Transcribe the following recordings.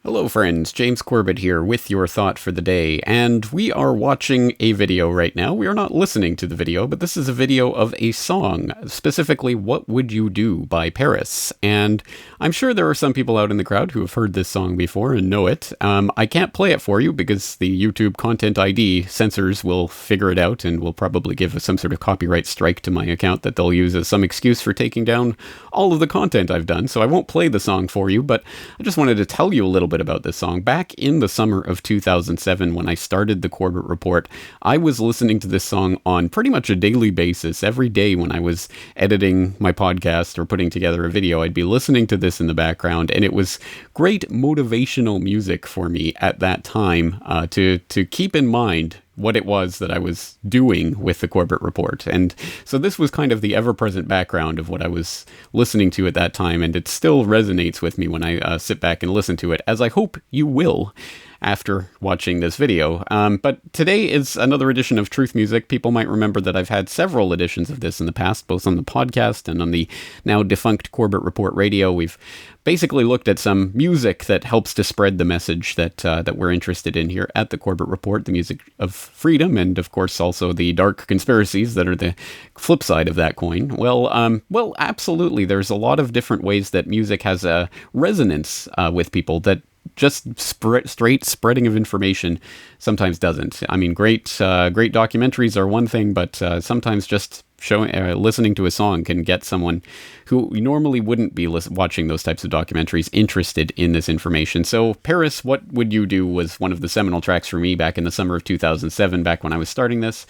Hello friends, James Corbett here with your thought for the day, and we are watching a video right now. We are not listening to the video, but this is a video of a song, specifically What Would You Do by Paris, and I'm sure there are some people out in the crowd who have heard this song before and know it. I can't play it for you because the YouTube Content ID censors will figure it out and will probably give some sort of copyright strike to my account that they'll use as some excuse for taking down all of the content I've done, so I won't play the song for you, but I just wanted to tell you a little bit about this song. Back in the summer of 2007, when I started the Corbett Report, I was listening to this song on pretty much a daily basis. Every day when I was editing my podcast or putting together a video, I'd be listening to this in the background, and it was great motivational music for me at that time to keep in mind what it was that I was doing with the Corbett Report. And so this was kind of the ever-present background of what I was listening to at that time, and it still resonates with me when I sit back and listen to it, as I hope you will after watching this video. But today is another edition of Truth Music. People might remember that I've had several editions of this in the past, both on the podcast and on the now defunct Corbett Report Radio. We've basically looked at some music that helps to spread the message that we're interested in here at the Corbett Report, the music of freedom, and of course also the dark conspiracies that are the flip side of that coin. Well, absolutely. There's a lot of different ways that music has a resonance with people that just straight spreading of information sometimes doesn't. I mean, great documentaries are one thing, but sometimes just listening to a song can get someone who normally wouldn't be watching those types of documentaries interested in this information. So Paris, What Would You Do was one of the seminal tracks for me back in the summer of 2007, back when I was starting this.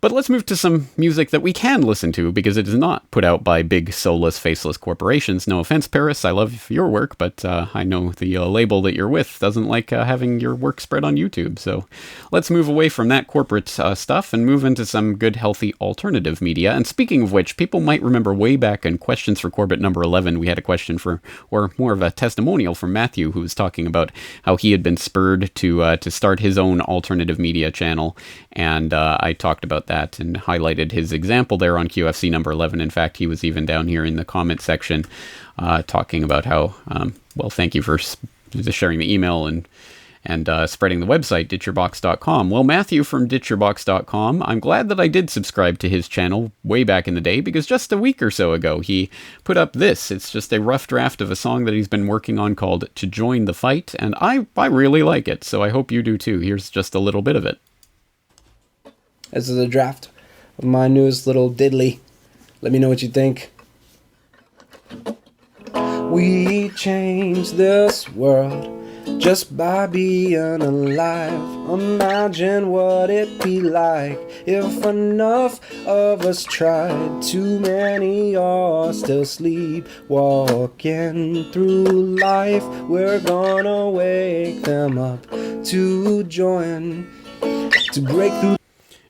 But let's move to some music that we can listen to, because it is not put out by big, soulless, faceless corporations. No offense, Paris, I love your work, but I know the label that you're with doesn't like having your work spread on YouTube. So let's move away from that corporate stuff and move into some good, healthy alternative media. And speaking of which, people might remember way back in Questions for Corbett number 11, we had a question or more of a testimonial from Matthew, who was talking about how he had been spurred to start his own alternative media channel. And I talked about that and highlighted his example there on QFC number 11. In fact, he was even down here in the comment section talking about how, thank you for sharing the email and spreading the website, ditchyourbox.com. Well, Matthew from ditchyourbox.com, I'm glad that I did subscribe to his channel way back in the day, because just a week or so ago, he put up this. It's just a rough draft of a song that he's been working on called To Join the Fight, and I really like it, so I hope you do too. Here's just a little bit of it. This is a draft of my newest little diddly. Let me know what you think. We changed this world just by being alive. Imagine what it'd be like if enough of us tried. Too many are still sleepwalking through life. We're gonna wake them up to join, to break through.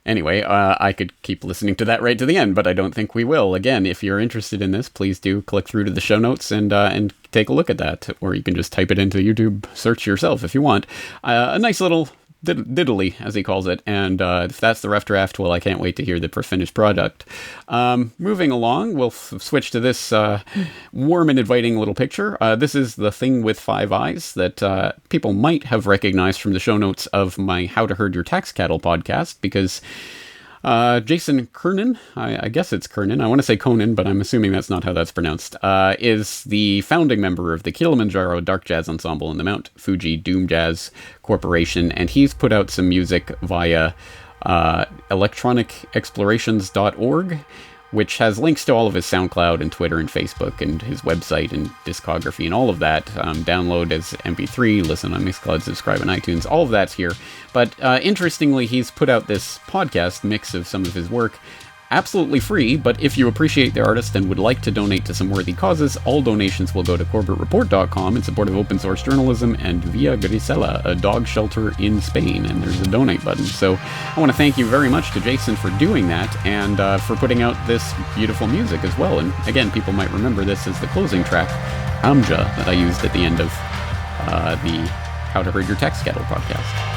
Anyway, I could keep listening to that right to the end, but I don't think we will. Again, if you're interested in this, please do click through to the show notes and take a look at that. Or you can just type it into YouTube search yourself if you want. A nice little diddly, as he calls it. And if that's the rough draft, well, I can't wait to hear the finished product. Moving along, we'll switch to this warm and inviting little picture. This is the thing with 5 eyes that people might have recognized from the show notes of my How to Herd Your Tax Cattle podcast, because Jason Kernan, I guess it's Kernan, I want to say Conan, but I'm assuming that's not how that's pronounced, is the founding member of the Kilimanjaro Dark Jazz Ensemble and the Mount Fuji Doom Jazz Corporation, and he's put out some music via electronicexplorations.org, which has links to all of his SoundCloud and Twitter and Facebook and his website and discography and all of that. Download as MP3, listen on Mixcloud, subscribe on iTunes, all of that's here. But interestingly, he's put out this podcast mix of some of his work absolutely free, but if you appreciate the artist and would like to donate to some worthy causes, all donations will go to corbettreport.com in support of open source journalism and Via Grisela, a dog shelter in Spain, and there's a donate button. So I want to thank you very much to Jason for doing that and for putting out this beautiful music as well. And again, people might remember this as the closing track, Amja, that I used at the end of the How to Herd Your Tax Cattle podcast.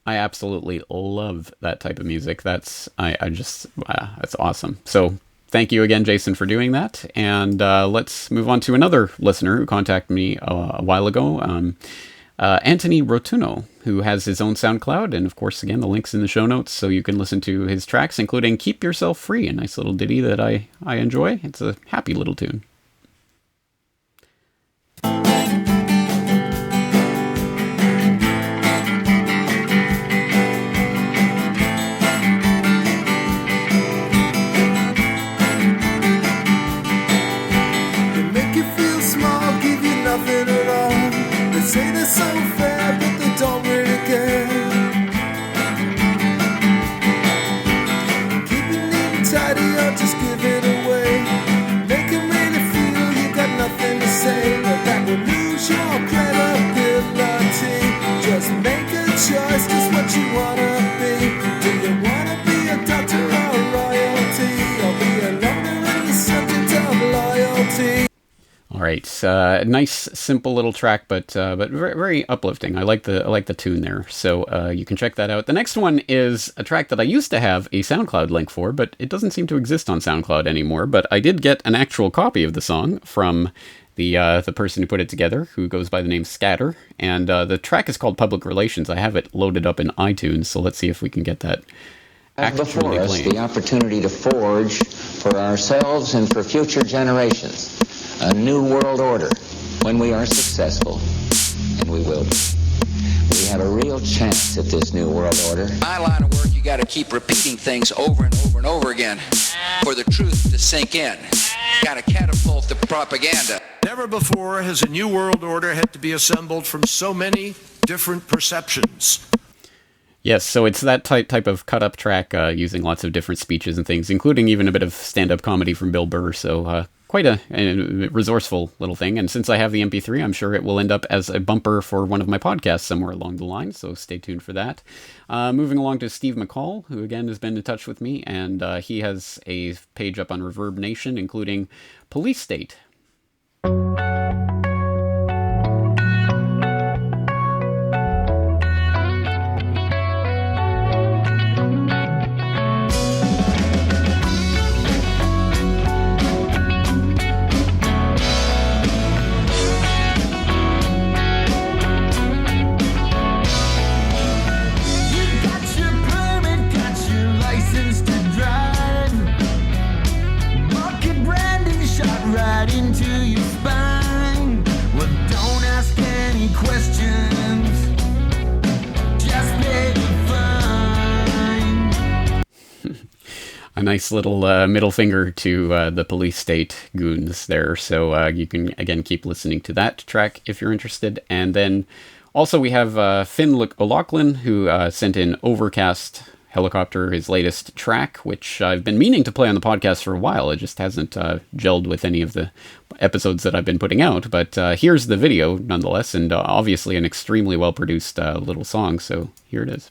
I absolutely love that type of music. I just that's awesome. So thank you again, Jason, for doing that. And let's move on to another listener who contacted me a while ago. Anthony Rotuno, who has his own SoundCloud, and of course, again, the link's in the show notes, so you can listen to his tracks, including "Keep Yourself Free," a nice little ditty that I enjoy. It's a happy little tune. Nothing at all. They say they're so fair, but they don't really care. Keep it neat and tidy or just give it away. Make them really feel you got nothing to say, but that will lose your credibility. Just make a choice, just what you wanna be. Do you wanna be a doctor or royalty, or be a loner and the subject of loyalty? All right, nice, simple little track, but very, very uplifting. I like the tune there, so you can check that out. The next one is a track that I used to have a SoundCloud link for, but it doesn't seem to exist on SoundCloud anymore. But I did get an actual copy of the song from the person who put it together, who goes by the name Scatter, and the track is called Public Relations. I have it loaded up in iTunes, so let's see if we can get that. Before us, the opportunity to forge for ourselves and for future generations a new world order when we are successful, and we will be. We have a real chance at this new world order. My line of work, you got to keep repeating things over and over and over again for the truth to sink in. Got to catapult the propaganda. Never before has a new world order had to be assembled from so many different perceptions. Yes, so it's that type of cut-up track using lots of different speeches and things, including even a bit of stand-up comedy from Bill Burr, so quite a resourceful little thing. And since I have the MP3, I'm sure it will end up as a bumper for one of my podcasts somewhere along the line, so stay tuned for that. Moving along to Steve McCall, who again has been in touch with me, and he has a page up on Reverb Nation, including Police State. A nice little middle finger to the Police State goons there. So you can, again, keep listening to that track if you're interested. And then also we have Finn O'Loughlin, who sent in Overcast Helicopter, his latest track, which I've been meaning to play on the podcast for a while. It just hasn't gelled with any of the episodes that I've been putting out. But here's the video, nonetheless, and obviously an extremely well-produced little song. So here it is.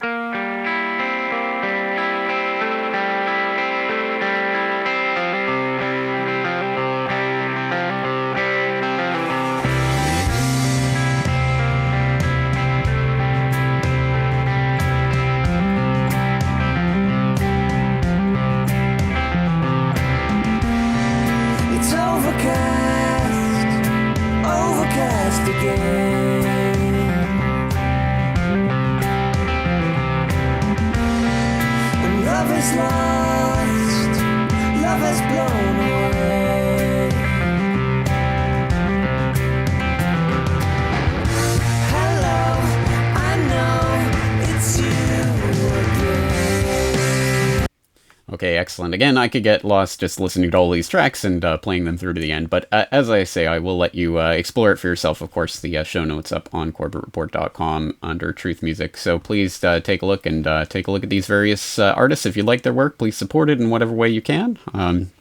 Okay, excellent. Again, I could get lost just listening to all these tracks and playing them through to the end, but as I say, I will let you explore it for yourself. Of course, the show notes up on CorbettReport.com under Truth Music, so please take a look and take a look at these various artists. If you like their work, please support it in whatever way you can.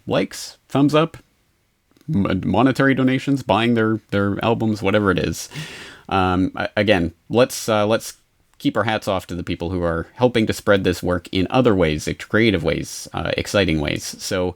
Likes, thumbs up, monetary donations, buying their albums, whatever it is. Again, let's keep our hats off to the people who are helping to spread this work in other ways, creative ways, exciting ways. So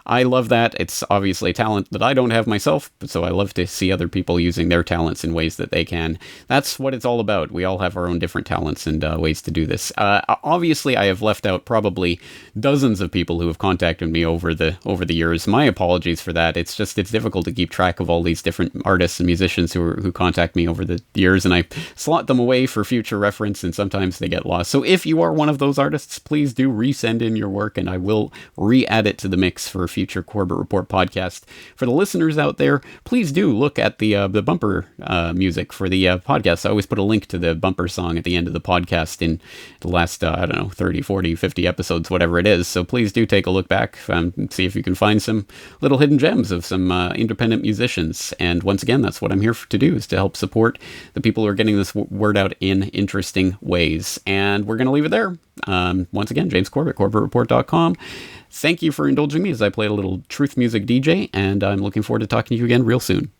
I love that. It's obviously a talent that I don't have myself, so I love to see other people using their talents in ways that they can. That's what it's all about. We all have our own different talents and ways to do this. Obviously, I have left out probably dozens of people who have contacted me over the years. My apologies for that. It's difficult to keep track of all these different artists and musicians who contact me over the years, and I slot them away for future reference, and sometimes they get lost. So if you are one of those artists, please do resend in your work, and I will re-add it to the mix for a future Corbett Report podcast. For the listeners out there, please do look at the bumper music for the podcast. I always put a link to the bumper song at the end of the podcast in the last, 30, 40, 50 episodes, whatever it is. So please do take a look back, see if you can find some little hidden gems of some independent musicians. And once again, that's what I'm here to do, is to help support the people who are getting this word out in interesting ways. And we're going to leave it there. Once again, James Corbett, CorbettReport.com. Thank you for indulging me as I played a little truth music DJ, and I'm looking forward to talking to you again real soon.